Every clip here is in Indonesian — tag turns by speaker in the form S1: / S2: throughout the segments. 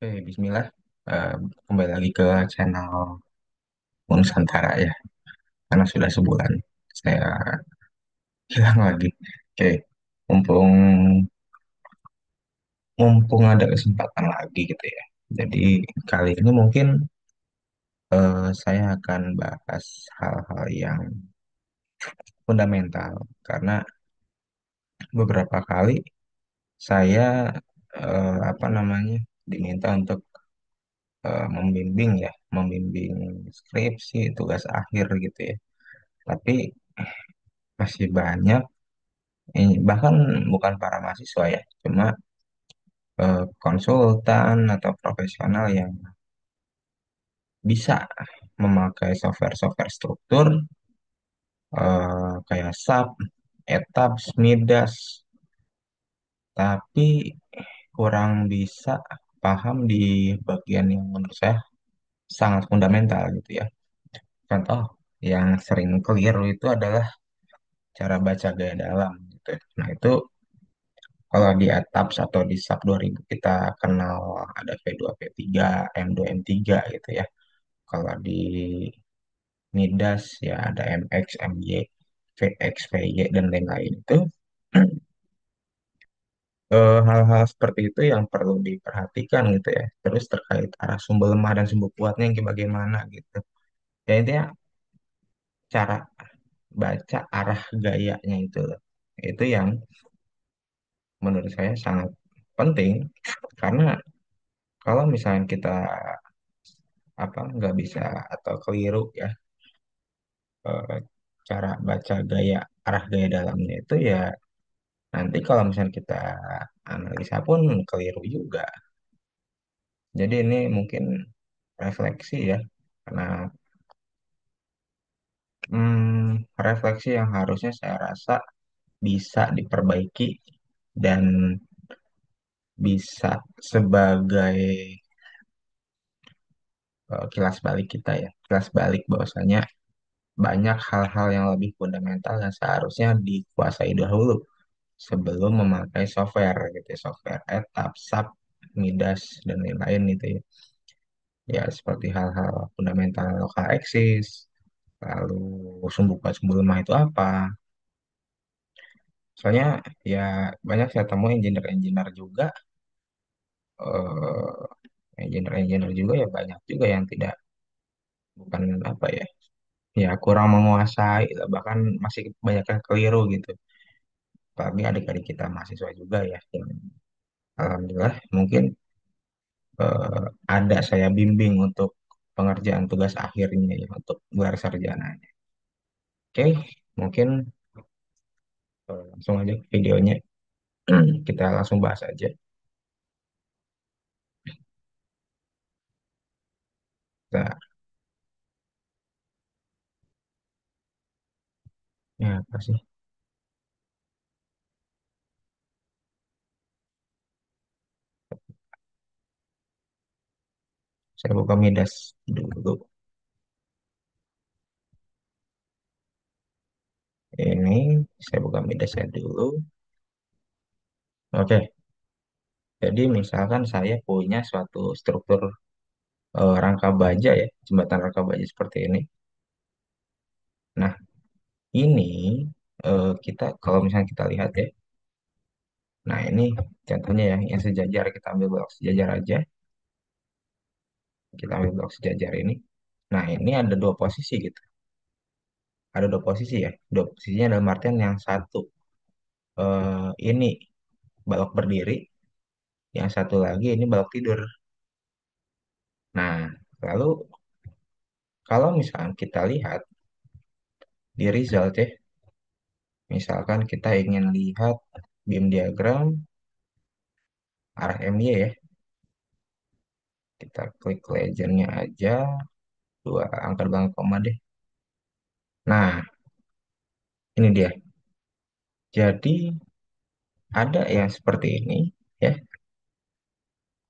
S1: Oke, Bismillah. Eh, Kembali lagi ke channel Nusantara ya, karena sudah sebulan saya hilang lagi. Oke, mumpung mumpung ada kesempatan lagi gitu ya. Jadi kali ini mungkin saya akan bahas hal-hal yang fundamental karena beberapa kali saya apa namanya diminta untuk membimbing ya, membimbing skripsi, tugas akhir gitu ya. Tapi masih banyak bahkan bukan para mahasiswa ya, cuma konsultan atau profesional yang bisa memakai software-software struktur kayak SAP, ETABS, MIDAS, tapi kurang bisa paham di bagian yang menurut saya sangat fundamental gitu ya. Contoh yang sering keliru itu adalah cara baca gaya dalam gitu. Nah, itu kalau di ATAPS atau di SAP 2000 kita kenal ada V2, V3, M2, M3 gitu ya. Kalau di Midas ya ada MX, MY, VX, VY, dan lain-lain itu hal-hal seperti itu yang perlu diperhatikan gitu ya. Terus terkait arah sumber lemah dan sumber kuatnya yang bagaimana gitu. Ya intinya cara baca arah gayanya itu loh. Itu yang menurut saya sangat penting karena kalau misalnya kita apa nggak bisa atau keliru ya eh, cara baca gaya arah gaya dalamnya itu ya nanti kalau misalnya kita analisa pun keliru juga. Jadi ini mungkin refleksi ya karena refleksi yang harusnya saya rasa bisa diperbaiki dan bisa sebagai kilas balik kita ya kilas balik bahwasanya banyak hal-hal yang lebih fundamental yang seharusnya dikuasai dahulu sebelum memakai software gitu ya, software etap, SAP, Midas dan lain-lain gitu ya. Ya seperti hal-hal fundamental lokal eksis, lalu sumbu kuat sumbu lemah itu apa. Soalnya ya banyak saya temui engineer-engineer juga, engineer-engineer juga ya banyak juga yang tidak bukan apa ya, ya kurang menguasai lah, bahkan masih banyak yang keliru gitu. Apalagi adik-adik kita mahasiswa juga ya, yang alhamdulillah mungkin eh, ada saya bimbing untuk pengerjaan tugas akhirnya ya untuk gelar sarjananya. Oke, mungkin langsung aja ke videonya. Kita langsung bahas aja. Nah, ya apa sih? Saya buka Midas dulu. Ini saya buka Midas saya dulu. Oke, jadi misalkan saya punya suatu struktur rangka baja ya, jembatan rangka baja seperti ini. Nah, ini kita kalau misalnya kita lihat ya, nah ini contohnya ya, yang sejajar kita ambil blok sejajar aja, kita ambil blok sejajar ini. Nah, ini ada dua posisi gitu, ada dua posisi ya, dua posisinya dalam artian yang satu ini balok berdiri, yang satu lagi ini balok tidur. Nah, lalu kalau misalnya kita lihat di result ya, misalkan kita ingin lihat beam diagram arah MY ya, kita klik legendnya aja, dua angka belakang koma deh. Nah, ini dia. Jadi ada yang seperti ini ya.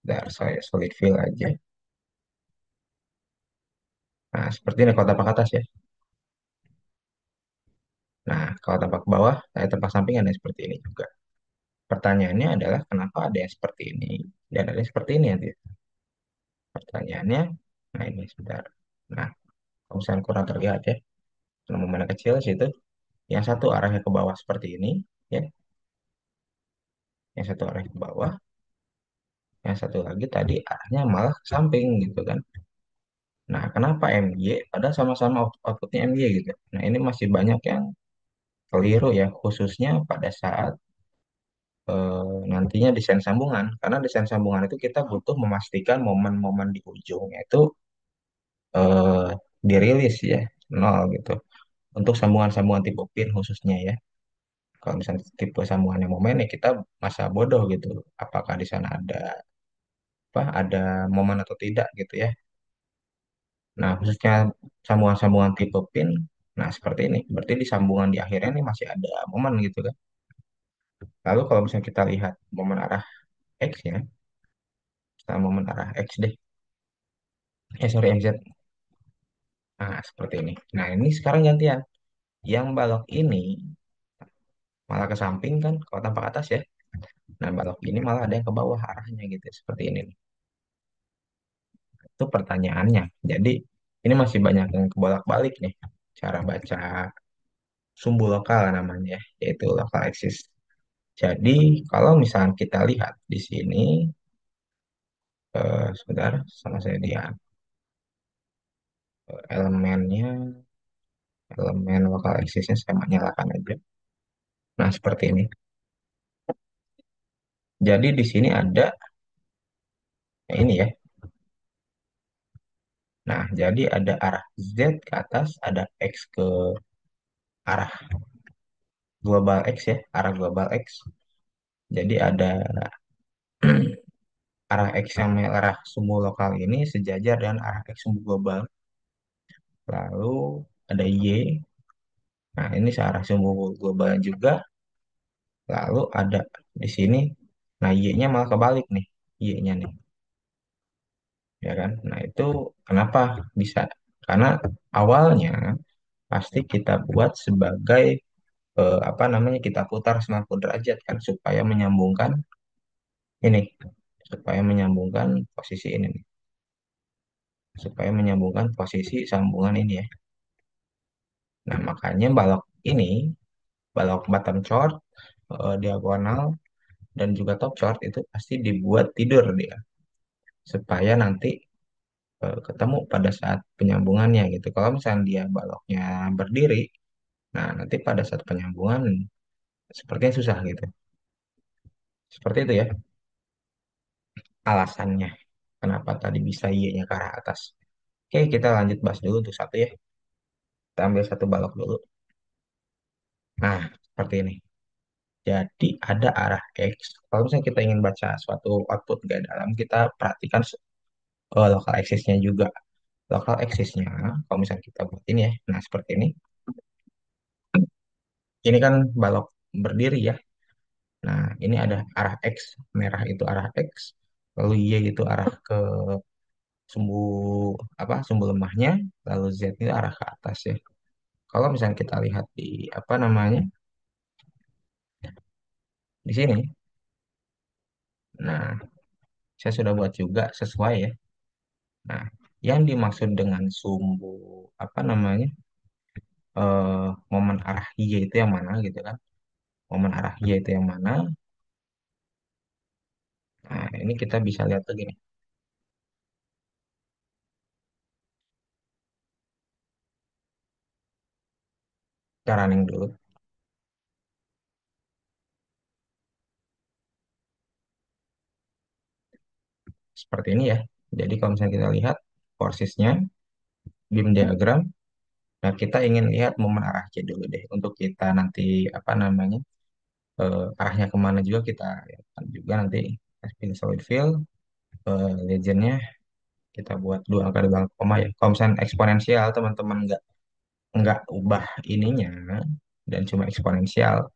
S1: Dar saya solid fill aja. Nah, seperti ini kalau tapak atas ya. Nah, kalau tapak bawah, saya tapak samping ada seperti ini juga. Pertanyaannya adalah kenapa ada yang seperti ini dan ada yang seperti ini nanti. Pertanyaannya, nah ini sebentar. Nah, kalau misalnya kurang terlihat ya, fenomena kecil situ, yang satu arahnya ke bawah seperti ini, ya, yang satu arahnya ke bawah, yang satu lagi tadi arahnya malah ke samping gitu kan. Nah, kenapa MY? Padahal sama-sama outputnya MY gitu. Nah, ini masih banyak yang keliru ya, khususnya pada saat nantinya desain sambungan. Karena desain sambungan itu kita butuh memastikan momen-momen di ujungnya itu eh, dirilis ya, nol gitu. Untuk sambungan-sambungan tipe pin khususnya ya. Kalau misalnya tipe sambungannya momen ya kita masa bodoh gitu. Apakah di sana ada apa, ada momen atau tidak gitu ya. Nah, khususnya sambungan-sambungan tipe pin, nah seperti ini. Berarti di sambungan di akhirnya ini masih ada momen gitu kan. Lalu kalau misalnya kita lihat momen arah X ya, kita momen arah X deh. Sorry, MZ. Nah, seperti ini. Nah, ini sekarang gantian. Yang balok ini malah ke samping kan, kalau tampak atas ya. Nah, balok ini malah ada yang ke bawah arahnya gitu, seperti ini nih. Itu pertanyaannya. Jadi, ini masih banyak yang kebolak-balik nih. Cara baca sumbu lokal namanya ya, yaitu lokal axis. Jadi, kalau misalnya kita lihat di sini, sebentar, sama saya dia elemennya, elemen lokal axisnya saya nyalakan aja. Nah, seperti ini. Jadi, di sini ada, ya ini ya. Nah, jadi ada arah Z ke atas, ada X ke arah global X ya, arah global X. Jadi ada arah X yang arah sumbu lokal ini sejajar dengan arah X sumbu global. Lalu ada Y. Nah, ini searah sumbu global juga. Lalu ada di sini. Nah, Y-nya malah kebalik nih. Y-nya nih. Ya kan? Nah, itu kenapa bisa? Karena awalnya pasti kita buat sebagai apa namanya, kita putar 90 derajat kan supaya menyambungkan ini, supaya menyambungkan posisi ini nih, supaya menyambungkan posisi sambungan ini ya. Nah, makanya balok ini, balok bottom chord, diagonal, dan juga top chord itu pasti dibuat tidur dia, supaya nanti ketemu pada saat penyambungannya gitu. Kalau misalnya dia baloknya berdiri, nah nanti pada saat penyambungan sepertinya susah gitu. Seperti itu ya alasannya. Kenapa tadi bisa Y-nya ke arah atas. Oke, kita lanjut bahas dulu untuk satu ya. Kita ambil satu balok dulu. Nah, seperti ini. Jadi ada arah X. Kalau misalnya kita ingin baca suatu output gak dalam, kita perhatikan lokal axisnya juga. Lokal axisnya, kalau misalnya kita buat ini ya. Nah, seperti ini. Ini kan balok berdiri ya. Nah, ini ada arah X. Merah itu arah X. Lalu Y itu arah ke sumbu apa? Sumbu lemahnya. Lalu Z itu arah ke atas ya. Kalau misalnya kita lihat di apa namanya? Di sini. Nah, saya sudah buat juga sesuai ya. Nah, yang dimaksud dengan sumbu apa namanya, momen arah Y itu yang mana gitu kan? Momen arah Y itu yang mana? Nah, ini kita bisa lihat lagi nih. Kita running dulu. Seperti ini ya. Jadi kalau misalnya kita lihat porsisnya, beam diagram, nah kita ingin lihat momen arah Y dulu deh. Untuk kita nanti apa namanya, arahnya kemana juga kita lihat juga nanti. Spin solid fill, legendnya kita buat dua angka di belakang koma ya. Kalau misalnya eksponensial teman-teman nggak ubah ininya dan cuma eksponensial,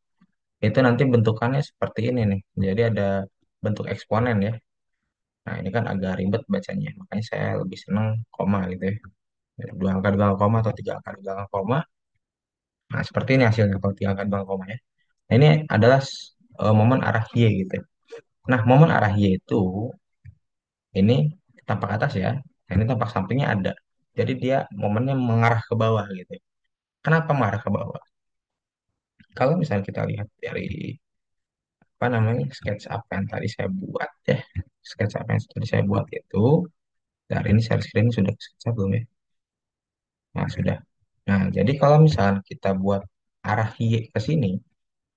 S1: itu nanti bentukannya seperti ini nih. Jadi ada bentuk eksponen ya. Nah, ini kan agak ribet bacanya. Makanya saya lebih seneng koma gitu ya. Dua angka di belakang koma atau tiga angka di belakang koma. Nah, seperti ini hasilnya kalau tiga angka di belakang koma ya. Nah, ini adalah momen arah Y gitu. Nah, momen arah Y itu ini tampak atas ya. Nah, ini tampak sampingnya ada. Jadi dia momennya mengarah ke bawah gitu. Kenapa mengarah ke bawah? Kalau misalnya kita lihat dari apa namanya SketchUp yang tadi saya buat ya, SketchUp yang tadi saya buat itu, dari ini share screen sudah ke SketchUp belum ya? Nah sudah. Nah jadi kalau misalnya kita buat arah Y ke sini,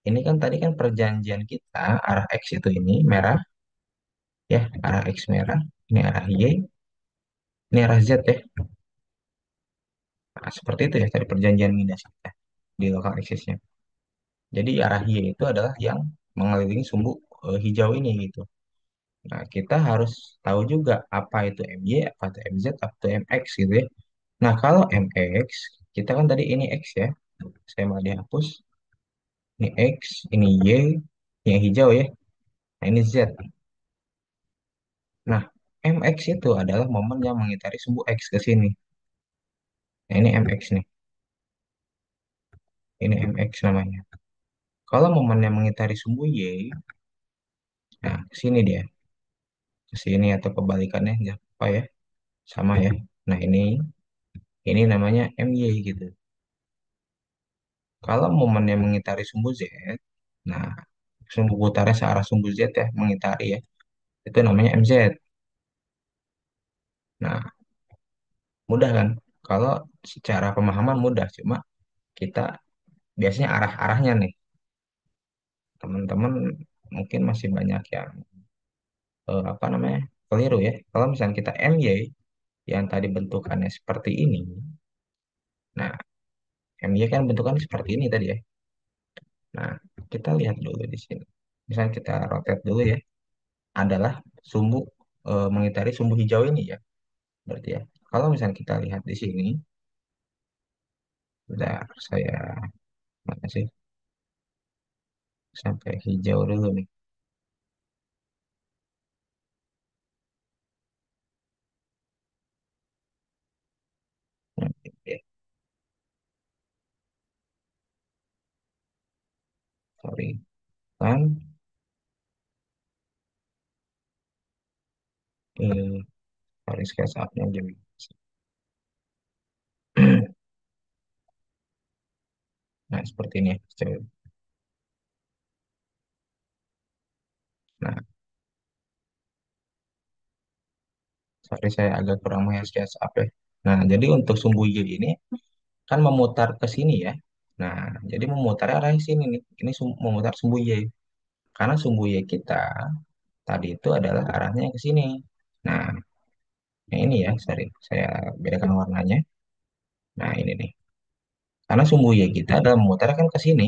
S1: ini kan tadi kan perjanjian kita arah X itu ini merah ya, arah X merah, ini arah Y, ini arah Z ya. Nah, seperti itu ya tadi perjanjian minus kita di lokal axisnya. Jadi arah Y itu adalah yang mengelilingi sumbu hijau ini gitu. Nah, kita harus tahu juga apa itu MY, apa itu MZ, apa itu MX gitu ya. Nah, kalau MX, kita kan tadi ini X ya. Saya mau dihapus. Ini X, ini Y, ini yang hijau ya. Nah, ini Z. Nah, MX itu adalah momen yang mengitari sumbu X ke sini. Nah, ini MX nih. Ini MX namanya. Kalau momen yang mengitari sumbu Y, nah, ke sini dia. Ke sini atau kebalikannya, ya, apa ya? Sama ya. Nah, ini namanya MY gitu. Kalau momen yang mengitari sumbu Z, nah sumbu putarnya searah sumbu Z ya, mengitari ya, itu namanya MZ. Nah, mudah kan? Kalau secara pemahaman mudah, cuma kita biasanya arah-arahnya nih, teman-teman mungkin masih banyak yang apa namanya keliru ya. Kalau misalnya kita MY yang tadi bentukannya seperti ini, nah MY kan bentukannya seperti ini tadi ya. Nah, kita lihat dulu di sini. Misalnya kita rotate dulu ya, adalah sumbu mengitari sumbu hijau ini ya. Berarti ya. Kalau misalnya kita lihat di sini, udah saya mana sih sampai hijau dulu nih. Nah, gitu ya. Sorry, kan eh, sorry SketchUp-nya jadi. Nah, seperti ini ya. Nah, sorry saya agak kurang mahir SketchUp ya. Nah, jadi untuk sumbu Y ini kan memutar ke sini ya. Nah, jadi memutar arah sini nih. Ini memutar sumbu Y. Karena sumbu Y kita tadi itu adalah arahnya ke sini. Nah, yang ini ya, sorry, saya bedakan warnanya. Nah, ini nih. Karena sumbu Y kita adalah memutar kan ke sini,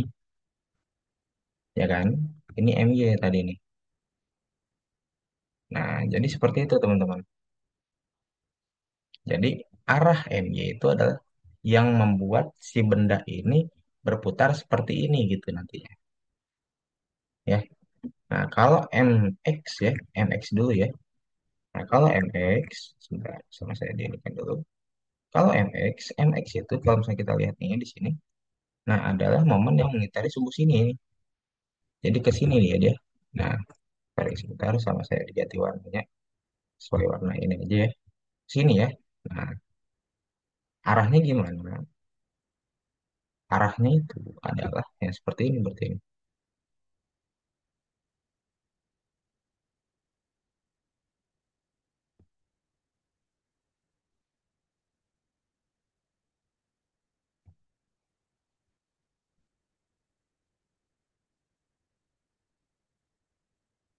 S1: ya kan? Ini MY tadi nih. Nah, jadi seperti itu teman-teman. Jadi arah MY itu adalah yang membuat si benda ini berputar seperti ini gitu nantinya. Ya. Nah, kalau MX ya, MX dulu ya. Nah, kalau MX, sebentar, sama saya dirikan dulu. Kalau MX itu kalau misalnya kita lihat nih di sini, nah adalah momen yang mengitari sumbu sini. Jadi ke sini nih ya dia. Nah, tarik sebentar sama saya diganti warnanya sesuai warna ini aja ya. Sini ya. Nah, arahnya gimana? Arahnya itu adalah yang seperti ini berarti ini.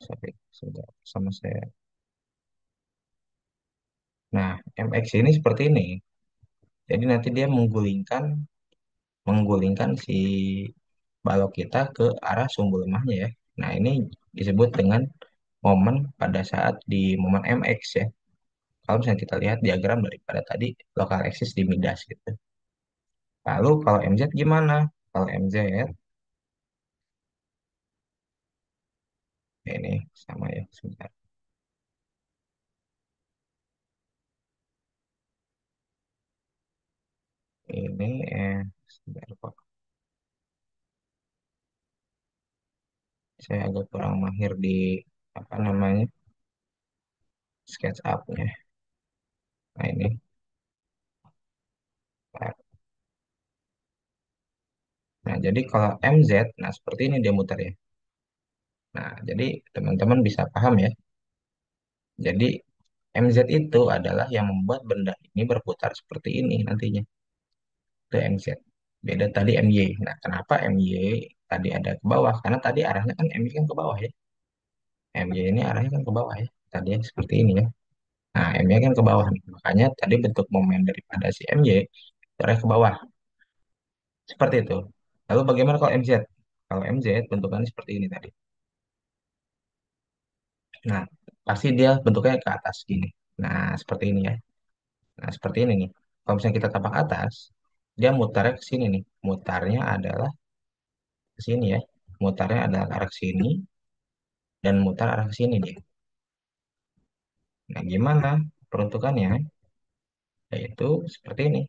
S1: Sorry, sebentar sama saya. Nah, MX ini seperti ini. Jadi nanti dia menggulingkan si balok kita ke arah sumbu lemahnya ya. Nah, ini disebut dengan momen pada saat di momen MX ya. Kalau misalnya kita lihat diagram daripada tadi lokal axis di Midas gitu. Lalu kalau MZ gimana? Kalau MZ ini sama ya sebentar. Ini sebentar kok. Saya agak kurang mahir di apa namanya SketchUp-nya. Nah ini, nah jadi kalau MZ, nah seperti ini dia muter ya. Nah jadi teman-teman bisa paham ya. Jadi MZ itu adalah yang membuat benda ini berputar seperti ini nantinya. Itu MZ. Beda tadi MY. Nah kenapa MY tadi ada ke bawah? Karena tadi arahnya kan MY kan ke bawah ya. MY ini arahnya kan ke bawah ya. Tadi yang seperti ini ya. Nah, M-nya kan ke bawah nih. Makanya tadi bentuk momen daripada si MY arahnya ke bawah. Seperti itu. Lalu bagaimana kalau MZ? Kalau MZ bentukannya seperti ini tadi. Nah, pasti dia bentuknya ke atas gini. Nah, seperti ini ya. Nah, seperti ini nih. Kalau misalnya kita tapak atas, dia mutarnya ke sini nih. Mutarnya adalah ke sini ya. Mutarnya adalah arah ke sini dan mutar arah ke sini dia. Nah, gimana peruntukannya? Yaitu seperti ini.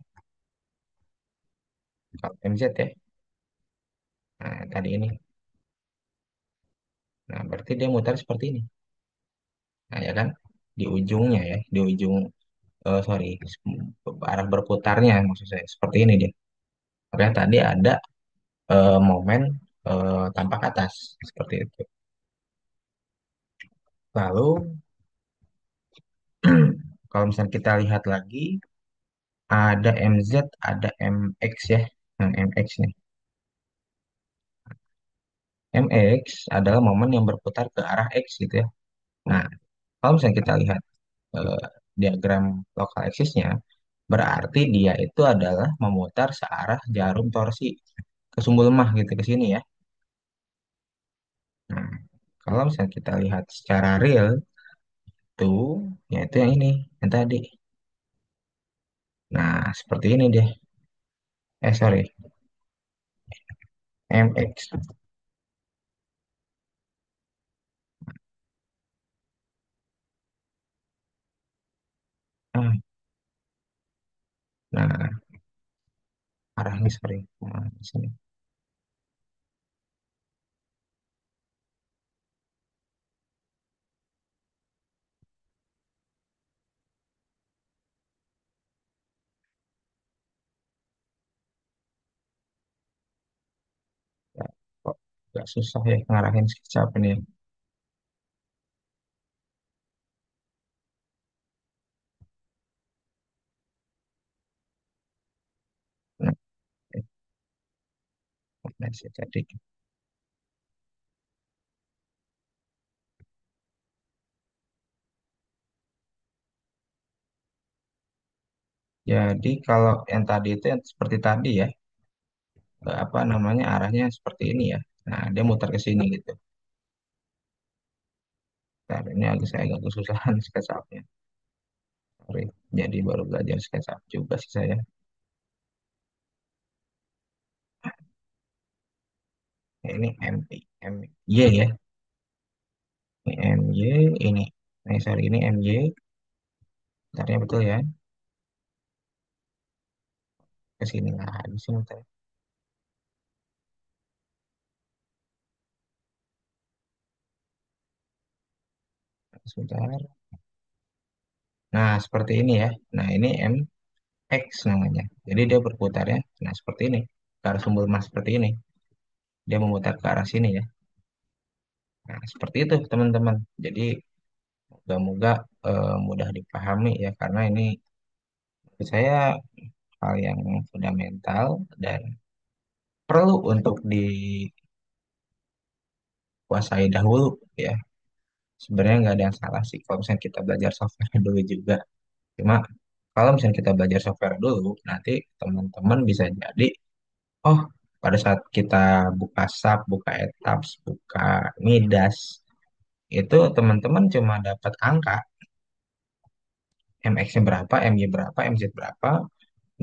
S1: Kalau MZ ya. Nah, tadi ini. Nah, berarti dia mutar seperti ini. Nah, ya kan? Di ujungnya ya, di ujung, sorry, arah berputarnya maksud saya seperti ini dia. Makanya tadi ada momen tampak atas seperti itu. Lalu kalau misalnya kita lihat lagi, ada MZ, ada MX ya. Nah, MX nih. MX adalah momen yang berputar ke arah X gitu ya. Nah, kalau misalnya kita lihat eh, diagram lokal aksisnya, berarti dia itu adalah memutar searah jarum torsi ke sumbu lemah gitu ke sini ya. Nah, kalau misalnya kita lihat secara real tuh, yaitu yang ini, yang tadi. Nah, seperti ini deh. Sorry, MX. Ah, nah, arahnya sorry. Nah, di sini. Ya, kok agak susah ya ngarahin SketchUp ini. Nah, nah, jadi, jadi kalau yang tadi itu yang seperti tadi ya, apa namanya arahnya seperti ini ya. Nah, dia muter ke sini gitu. Nah, ini agak saya agak kesusahan SketchUp-nya. Sorry. Jadi baru belajar SketchUp juga sih saya. Nah, ini MY ya. Ini MY, ini. Nah, sorry, ini MY. Bentarnya betul ya. Ke sini lagi sih muter. Sebentar. Nah, seperti ini ya. Nah, ini MX namanya. Jadi dia berputarnya. Nah, seperti ini. Ke arah sumber emas seperti ini. Dia memutar ke arah sini ya. Nah, seperti itu teman-teman. Jadi, moga-moga mudah dipahami ya. Karena ini menurut saya hal yang fundamental dan perlu untuk dikuasai dahulu ya. Sebenarnya nggak ada yang salah sih kalau misalnya kita belajar software dulu juga. Cuma kalau misalnya kita belajar software dulu, nanti teman-teman bisa jadi, oh pada saat kita buka SAP, buka ETABS, buka Midas, itu teman-teman cuma dapat angka, MX-nya berapa, MY berapa, MZ berapa,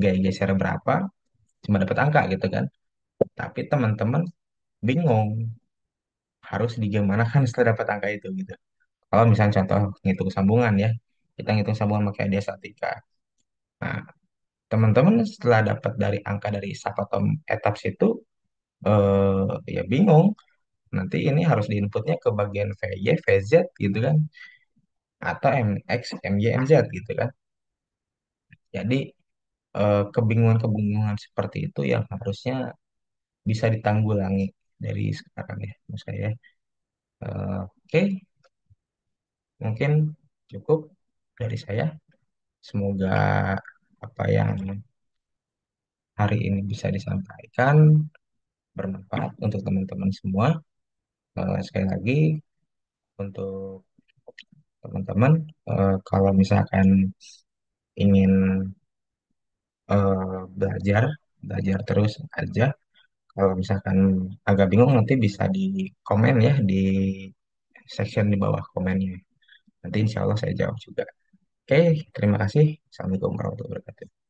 S1: gaya geser berapa, cuma dapat angka gitu kan. Tapi teman-teman bingung harus digimanakan setelah dapat angka itu gitu. Kalau misalnya contoh ngitung sambungan ya, kita ngitung sambungan pakai dia statika. Nah, teman-teman setelah dapat dari angka dari sub atau etaps itu ya bingung. Nanti ini harus diinputnya ke bagian VY, VZ gitu kan, atau MX, MY, MZ gitu kan. Jadi kebingungan-kebingungan seperti itu yang harusnya bisa ditanggulangi dari sekarang ya, menurut saya. Oke, mungkin cukup dari saya. Semoga apa yang hari ini bisa disampaikan bermanfaat untuk teman-teman semua. Sekali lagi untuk teman-teman, kalau misalkan ingin belajar, belajar terus aja. Kalau misalkan agak bingung nanti bisa di komen ya di section di bawah komennya. Nanti insya Allah saya jawab juga. Oke, terima kasih. Assalamualaikum warahmatullahi wabarakatuh.